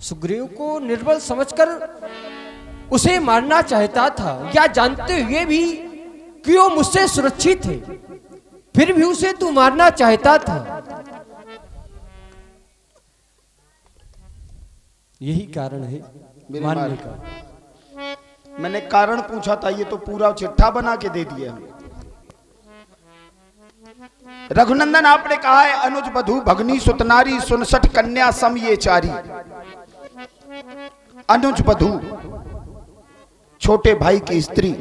सुग्रीव को निर्बल समझकर उसे मारना चाहता था, या जानते हुए भी कि वो मुझसे सुरक्षित है, फिर भी उसे तू मारना चाहता था। यही कारण है मारने का। मैंने कारण पूछा था, ये तो पूरा चिट्ठा बना के दे दिया। रघुनंदन आपने कहा है अनुज बधू भगनी सुतनारी 69 कन्या सम ये चारी। अनुज बधू छोटे भाई की स्त्री,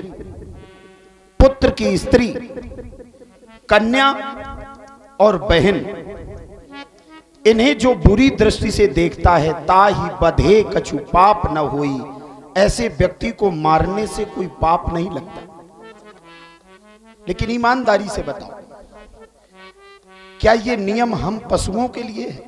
पुत्र की स्त्री, कन्या और बहन, इन्हें जो बुरी दृष्टि से देखता है ताहि बधे कछु पाप न होई। ऐसे व्यक्ति को मारने से कोई पाप नहीं लगता। लेकिन ईमानदारी से बताओ, क्या ये नियम हम पशुओं के लिए है?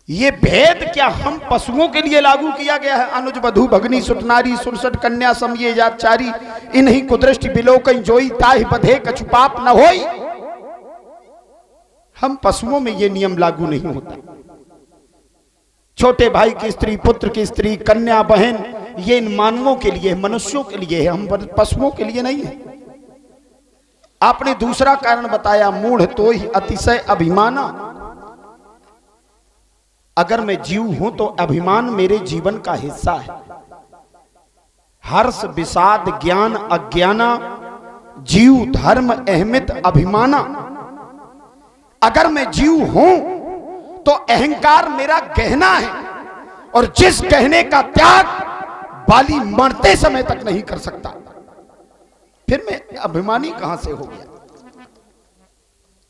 ये भेद क्या हम पशुओं के लिए लागू किया गया है? अनुज बधू भगनी सुतनारी 69 कन्या सम ये जात चारी, इन्हीं कुदृष्टि बिलोकन जोई ताहि बधे कछु पाप न होई। हम पशुओं में ये नियम लागू नहीं होता। छोटे भाई की स्त्री, पुत्र की स्त्री, कन्या, बहन, ये इन मानवों के लिए, मनुष्यों के लिए है, हम पशुओं के लिए नहीं है। आपने दूसरा कारण बताया, मूढ़ तो ही अतिशय अभिमाना। अगर मैं जीव हूं तो अभिमान मेरे जीवन का हिस्सा है। हर्ष विषाद ज्ञान अज्ञाना, जीव धर्म अहमित अभिमाना। अगर मैं जीव हूं तो अहंकार मेरा गहना है, और जिस गहने का त्याग बाली मरते समय तक नहीं कर सकता, फिर मैं अभिमानी कहां से हो गया?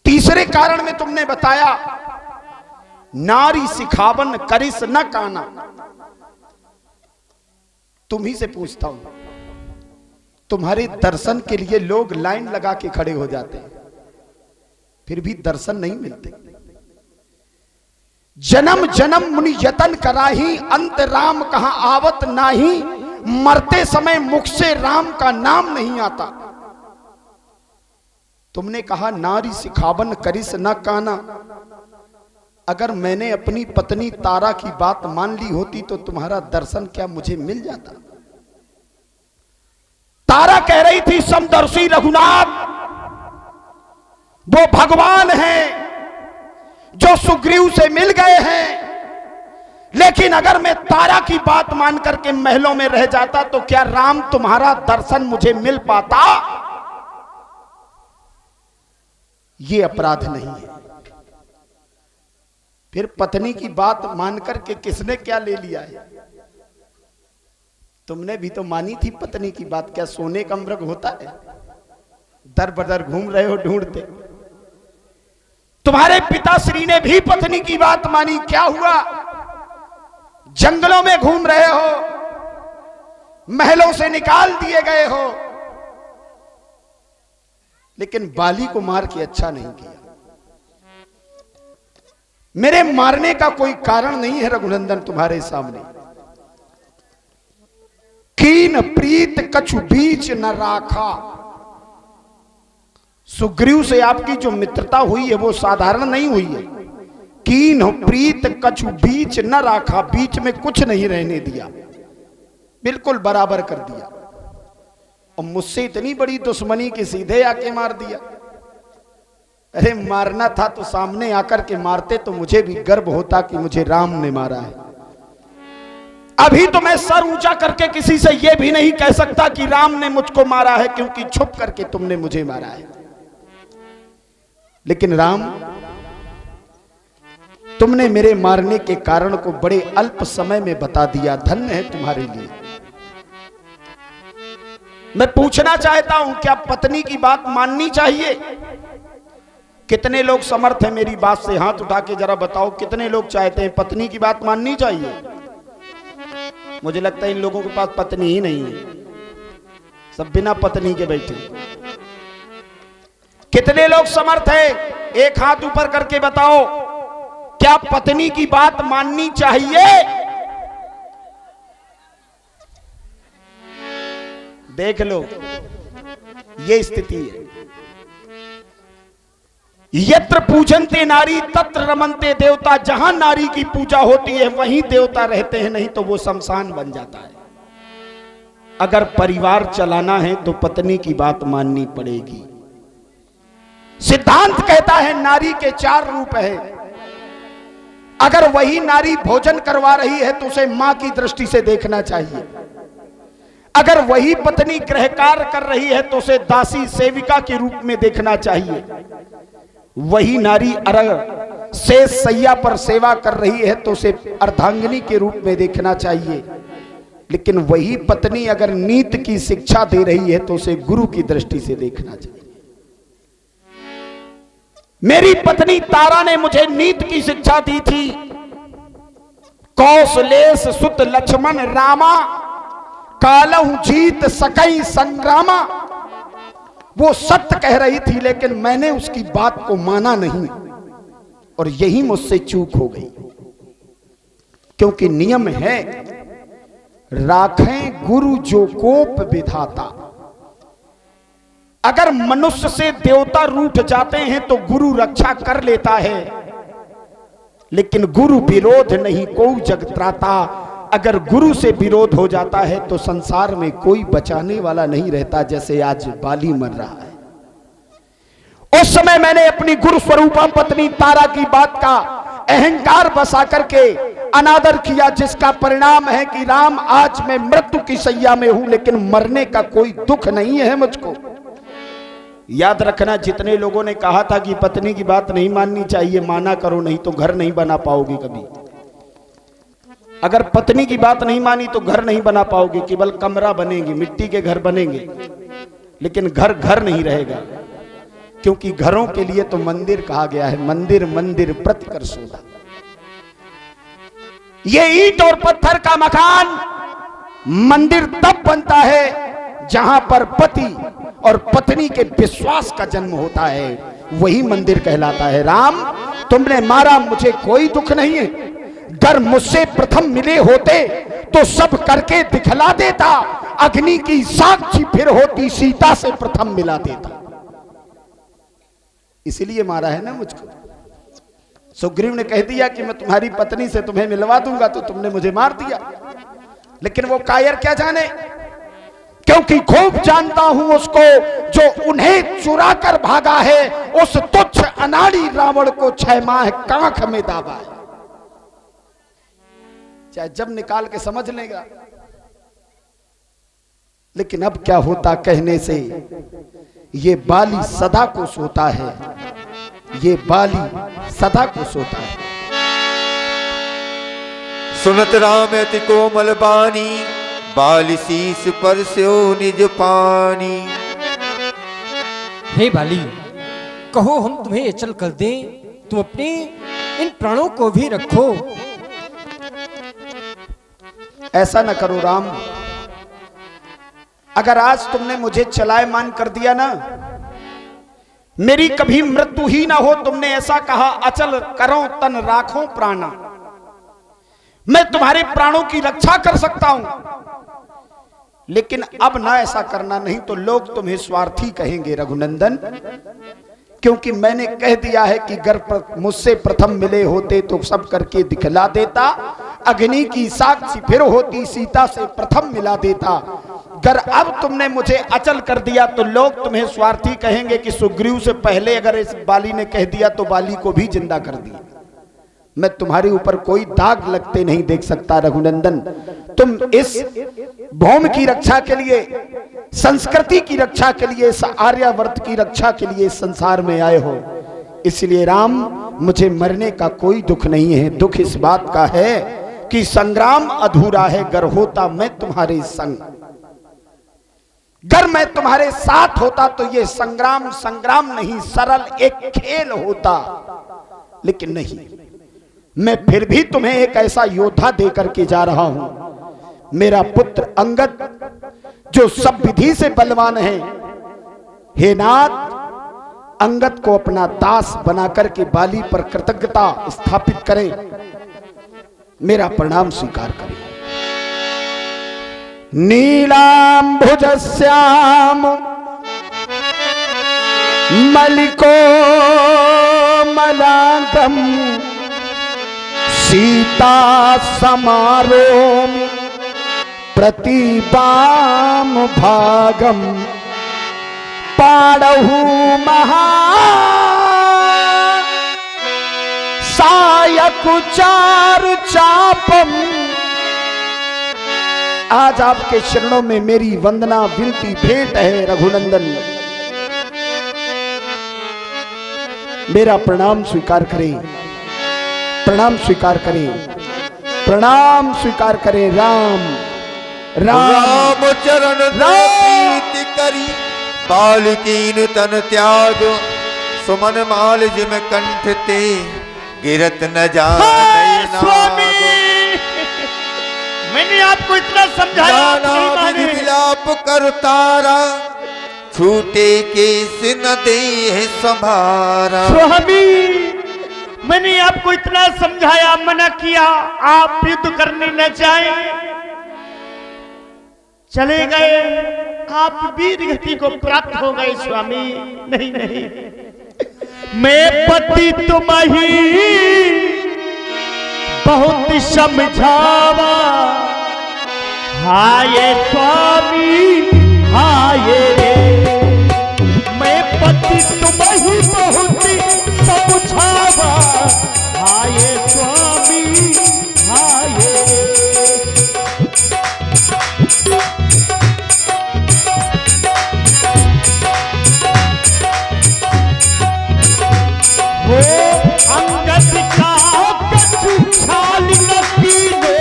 तीसरे कारण में तुमने बताया, नारी सिखावन करिस न काना। तुम ही से पूछता हूं, तुम्हारे दर्शन के लिए लोग लाइन लगा के खड़े हो जाते हैं, फिर भी दर्शन नहीं मिलते। जन्म जन्म मुनि यतन कराही, अंत राम कहां आवत नाही। मरते समय मुख से राम का नाम नहीं आता। तुमने कहा नारी सिखावन करिस न काना। अगर मैंने अपनी पत्नी तारा की बात मान ली होती तो तुम्हारा दर्शन क्या मुझे मिल जाता? तारा कह रही थी समदर्शी रघुनाथ वो भगवान हैं जो सुग्रीव से मिल गए हैं, लेकिन अगर मैं तारा की बात मान करके महलों में रह जाता तो क्या राम तुम्हारा दर्शन मुझे मिल पाता? ये अपराध नहीं है। फिर पत्नी की बात मान करके किसने क्या ले लिया है? तुमने भी तो मानी थी पत्नी की बात। क्या सोने का मृग होता है? दर बदर घूम रहे हो ढूंढते। तुम्हारे पिताश्री ने भी पत्नी की बात मानी, क्या हुआ? जंगलों में घूम रहे हो, महलों से निकाल दिए गए हो, लेकिन बाली को मार के अच्छा नहीं किया। मेरे मारने का कोई कारण नहीं है रघुनंदन तुम्हारे सामने। कीन प्रीत कछु बीच न राखा। सुग्रीव से आपकी जो मित्रता हुई है वो साधारण नहीं हुई है। कीन प्रीत कछु बीच न राखा, बीच में कुछ नहीं रहने दिया, बिल्कुल बराबर कर दिया। और मुझसे इतनी बड़ी दुश्मनी कि सीधे आके मार दिया। अरे मारना था तो सामने आकर के मारते तो मुझे भी गर्व होता कि मुझे राम ने मारा है। अभी तो मैं सर ऊंचा करके किसी से यह भी नहीं कह सकता कि राम ने मुझको मारा है, क्योंकि छुप करके तुमने मुझे मारा है। लेकिन राम, तुमने मेरे मारने के कारण को बड़े अल्प समय में बता दिया। धन्य है तुम्हारे लिए। मैं पूछना चाहता हूं, क्या पत्नी की बात माननी चाहिए? कितने लोग समर्थ हैं मेरी बात से? हाथ उठा के जरा बताओ, कितने लोग चाहते हैं पत्नी की बात माननी चाहिए? मुझे लगता है इन लोगों के पास पत्नी ही नहीं है, सब बिना पत्नी के बैठे। कितने लोग समर्थ हैं? एक हाथ ऊपर करके बताओ, क्या पत्नी की बात माननी चाहिए? देख लो, ये स्थिति है। यत्र पूजन्ते नारी तत्र रमन्ते देवता। जहां नारी की पूजा होती है वहीं देवता रहते हैं, नहीं तो वो शमशान बन जाता है। अगर परिवार चलाना है तो पत्नी की बात माननी पड़ेगी। सिद्धांत कहता है नारी के 4 रूप है। अगर वही नारी भोजन करवा रही है तो उसे मां की दृष्टि से देखना चाहिए। अगर वही पत्नी गृह कार्य कर रही है तो उसे दासी सेविका के रूप में देखना चाहिए। वही नारी अगर शेष सैया पर सेवा कर रही है तो उसे अर्धांगिनी के रूप में देखना चाहिए। लेकिन वही पत्नी अगर नीति की शिक्षा दे रही है तो उसे गुरु की दृष्टि से देखना चाहिए। मेरी पत्नी तारा ने मुझे नीति की शिक्षा दी थी। कौशलेश सुत लक्ष्मण रामा, कालहु जीत सकई संग्रामा। वो सत्य कह रही थी लेकिन मैंने उसकी बात को माना नहीं और यही मुझसे चूक हो गई। क्योंकि नियम है राखें गुरु जो कोप विधाता। अगर मनुष्य से देवता रूठ जाते हैं तो गुरु रक्षा कर लेता है, लेकिन गुरु विरोध नहीं को जग त्राता। अगर गुरु से विरोध हो जाता है तो संसार में कोई बचाने वाला नहीं रहता। जैसे आज बाली मर रहा है। उस समय मैंने अपनी गुरु स्वरूपा पत्नी तारा की बात का अहंकार बसा करके अनादर किया, जिसका परिणाम है कि राम आज मैं मृत्यु की सैया में हूं लेकिन मरने का कोई दुख नहीं है मुझको। याद रखना, जितने लोगों ने कहा था कि पत्नी की बात नहीं माननी चाहिए, माना करो नहीं तो घर नहीं बना पाओगी कभी। अगर पत्नी की बात नहीं मानी तो घर नहीं बना पाओगे, केवल कमरा बनेंगे, मिट्टी के घर बनेंगे, लेकिन घर घर नहीं रहेगा। क्योंकि घरों के लिए तो मंदिर कहा गया है, मंदिर मंदिर प्रतिकर सोदा। ये ईंट और पत्थर का मकान मंदिर तब बनता है जहां पर पति और पत्नी के विश्वास का जन्म होता है, वही मंदिर कहलाता है। राम तुमने मारा, मुझे कोई दुख नहीं है। अगर मुझसे प्रथम मिले होते तो सब करके दिखला देता। अग्नि की साक्षी फिर होती, सीता से प्रथम मिला देता। इसलिए मारा है ना मुझको। सुग्रीव ने कह दिया कि मैं तुम्हारी पत्नी से तुम्हें मिलवा दूंगा, तो तुमने मुझे मार दिया। लेकिन वो कायर क्या जाने, क्योंकि खूब जानता हूं उसको जो उन्हें चुरा कर भागा है। उस तुच्छ अनाड़ी रावण को 6 माह कांख में दाबा है। चाहे जब निकाल के समझ लेगा। लेकिन अब क्या होता कहने से, ये बाली सदा को सोता है, ये बाली सदा को सोता है। सुनत राम अति कोमल बानी, बाली शीस पर स्यो निज पानी। हे बाली, कहो हम तुम्हें अचल कर दें, तुम अपने इन प्राणों को भी रखो। ऐसा न करो राम। अगर आज तुमने मुझे चलायमान कर दिया ना, मेरी कभी मृत्यु ही ना हो। तुमने ऐसा कहा, अचल करो तन राखो प्राणा। मैं तुम्हारे प्राणों की रक्षा कर सकता हूं, लेकिन अब ना ऐसा करना, नहीं तो लोग तुम्हें स्वार्थी कहेंगे रघुनंदन। क्योंकि मैंने कह दिया है कि अगर मुझसे प्रथम मिले होते तो सब करके दिखला देता। अग्नि की साक्षी फिर होती, सीता से प्रथम मिला देता। अगर अब तुमने मुझे अचल कर दिया तो लोग तुम्हें स्वार्थी कहेंगे कि सुग्रीव से पहले अगर इस बाली ने कह दिया तो बाली को भी जिंदा कर दिया। मैं तुम्हारे ऊपर कोई दाग लगते नहीं देख सकता रघुनंदन। तुम इस भौम की रक्षा के लिए, संस्कृति की रक्षा के लिए, इस आर्यावर्त की रक्षा के लिए संसार में आए हो। इसलिए राम, मुझे मरने का कोई दुख नहीं है। दुख इस बात का है कि संग्राम अधूरा है, गर होता मैं तुम्हारे संग। गर मैं तुम्हारे साथ होता तो ये संग्राम संग्राम नहीं, सरल एक खेल होता। लेकिन नहीं, मैं फिर भी तुम्हें एक ऐसा योद्धा देकर के जा रहा हूं। मेरा पुत्र अंगद जो सब विधि से बलवान है, हे नाथ, अंगद को अपना दास बनाकर के बाली पर कृतज्ञता स्थापित करें, मेरा प्रणाम स्वीकार करें। नीलांबुज श्याम मलिको कोमलांगम सीता समारोमि प्रतिपाम भागम पाड़हु महा सायकुचार चापम। आज आपके चरणों में मेरी वंदना विनती भेंट है रघुनंदन, मेरा प्रणाम स्वीकार करें, प्रणाम स्वीकार करें, प्रणाम स्वीकार करें। राम राम चरण प्रीति करी बालकीन तन त्याग सुमन माल जिम कंठ ते गिरत न जाए स्वामी मैंने आपको इतना समझाया आप नहीं माने। विलाप कर तारा छूटे केस न दे संभारा। स्वामी मैंने आपको इतना समझाया मना किया, आप युद्ध करने न जाएं, चले गए, आप वीर गति को प्राप्त हो गए। स्वामी नहीं नहीं, मैं पति तुम्हारी बहुत समझावा, हाय स्वामी हाय रे, मैं पति तुम्हारी बहुत समझावा, हाय स्वामी हाय रे। वो अंगद का कछु छाल न कीनो,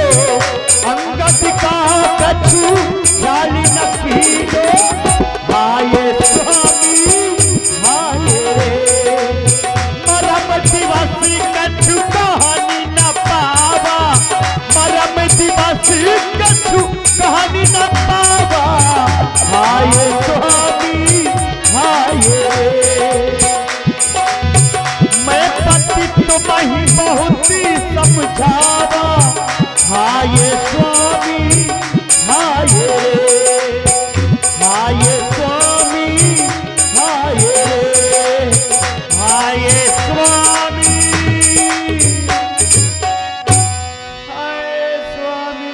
अंगद का कछु छाल न कीनो, हाय स्वामी हाय रे, मरम दिवस कछु कहानी न पावा, मरम दिवस कछु कहानी न पावा, हाय स्वामी हाय रे, मैं पति तुम्हें बहुत समझावा, हाय स्वामी हाय रे, हाय स्वामी हाय रे, हाय स्वामी हाय स्वामी।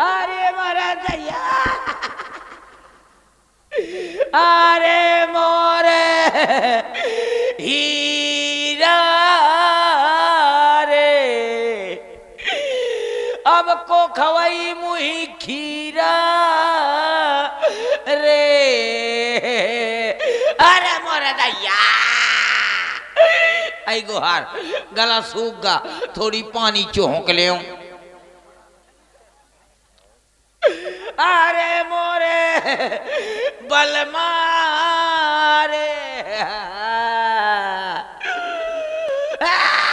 अरे मारा दैया, अरे मोरे हीरा रे, अब को खवई मुही खीरा रे, अरे मोरे दैया। आई गुहार, गला सूख गा, थोड़ी पानी चौंक ले। अरे मोरे बल मारे